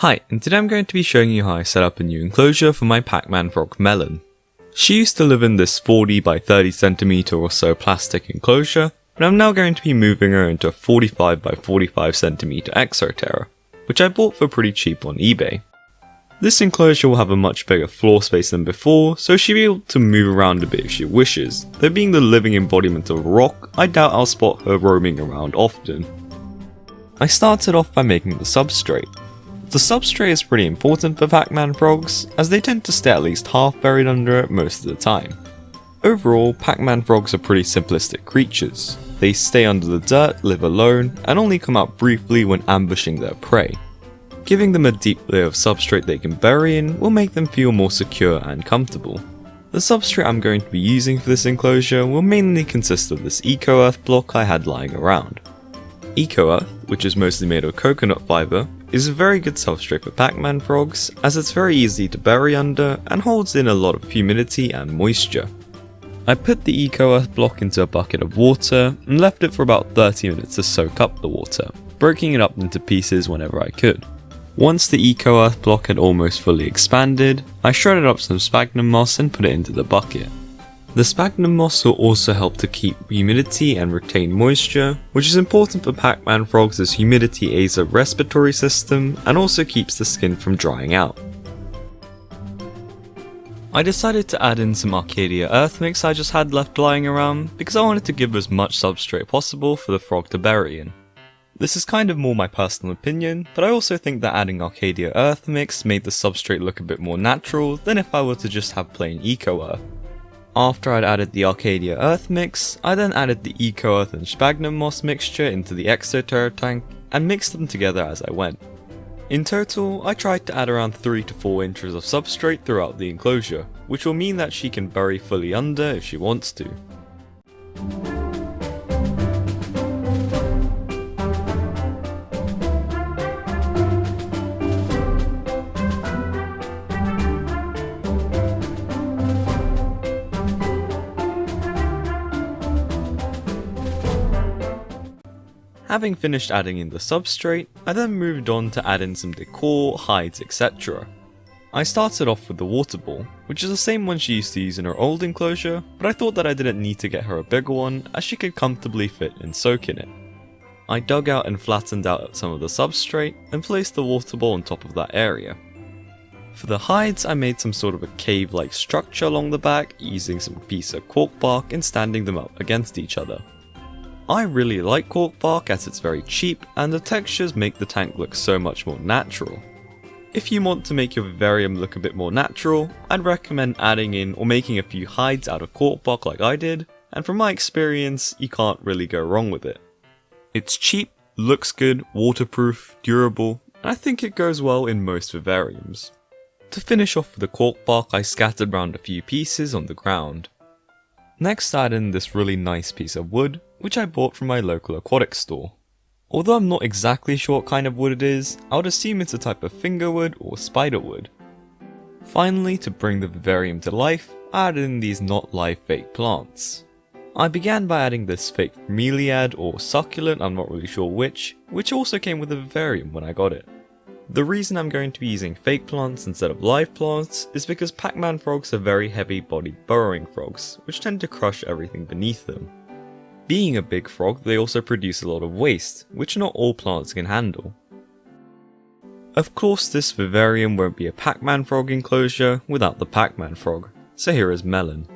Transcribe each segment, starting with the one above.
Hi, and today I'm going to be showing you how I set up a new enclosure for my Pacman frog Melon. She used to live in this 40 by 30 centimeter or so plastic enclosure, but I'm now going to be moving her into a 45 by 45 centimeter Terra, which I bought for pretty cheap on eBay. This enclosure will have a much bigger floor space than before, so she'll be able to move around a bit if she wishes, though being the living embodiment of a rock, I doubt I'll spot her roaming around often. I started off by making the substrate. The substrate is pretty important for Pacman frogs, as they tend to stay at least half buried under it most of the time. Overall, Pacman frogs are pretty simplistic creatures. They stay under the dirt, live alone, and only come out briefly when ambushing their prey. Giving them a deep layer of substrate they can bury in will make them feel more secure and comfortable. The substrate I'm going to be using for this enclosure will mainly consist of this eco-earth block I had lying around. Eco-earth, which is mostly made of coconut fiber, is a very good substrate for Pacman frogs, as it's very easy to bury under and holds in a lot of humidity and moisture. I put the eco-earth block into a bucket of water and left it for about 30 minutes to soak up the water, breaking it up into pieces whenever I could. Once the eco-earth block had almost fully expanded, I shredded up some sphagnum moss and put it into the bucket. The sphagnum moss will also help to keep humidity and retain moisture, which is important for Pacman frogs as humidity aids their respiratory system and also keeps the skin from drying out. I decided to add in some Arcadia earth mix I just had left lying around because I wanted to give as much substrate possible for the frog to bury in. This is kind of more my personal opinion, but I also think that adding Arcadia earth mix made the substrate look a bit more natural than if I were to just have plain eco-earth. After I'd added the Arcadia earth mix, I then added the eco-earth and sphagnum moss mixture into the Terra tank and mixed them together as I went. In total, I tried to add around 3 to 4 inches of substrate throughout the enclosure, which will mean that she can bury fully under if she wants to. Having finished adding in the substrate, I then moved on to add in some decor, hides, etc. I started off with the water ball, which is the same one she used to use in her old enclosure, but I thought that I didn't need to get her a bigger one as she could comfortably fit and soak in it. I dug out and flattened out some of the substrate and placed the water ball on top of that area. For the hides, I made some sort of a cave-like structure along the back using some piece of cork bark and standing them up against each other. I really like cork bark as it's very cheap and the textures make the tank look so much more natural. If you want to make your vivarium look a bit more natural, I'd recommend adding in or making a few hides out of cork bark like I did, and from my experience, you can't really go wrong with it. It's cheap, looks good, waterproof, durable, and I think it goes well in most vivariums. To finish off with the cork bark, I scattered around a few pieces on the ground. Next I added in this really nice piece of wood, which I bought from my local aquatic store. Although I'm not exactly sure what kind of wood it is, I would assume it's a type of fingerwood or spiderwood. Finally, to bring the vivarium to life, I added in these not live fake plants. I began by adding this fake bromeliad or succulent, I'm not really sure which also came with the vivarium when I got it. The reason I'm going to be using fake plants instead of live plants is because Pacman frogs are very heavy-bodied burrowing frogs, which tend to crush everything beneath them. Being a big frog, they also produce a lot of waste, which not all plants can handle. Of course, this vivarium won't be a Pacman frog enclosure without the Pacman frog, so here is Melon.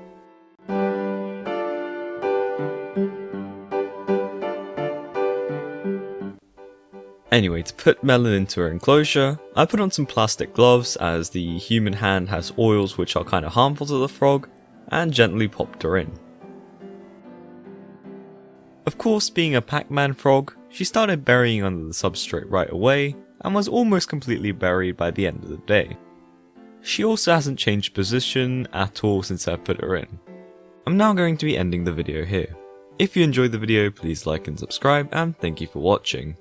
Anyway, to put Melon into her enclosure, I put on some plastic gloves as the human hand has oils which are kind of harmful to the frog, and gently popped her in. Of course, being a Pacman frog, she started burying under the substrate right away, and was almost completely buried by the end of the day. She also hasn't changed position at all since I put her in. I'm now going to be ending the video here. If you enjoyed the video, please like and subscribe, and thank you for watching.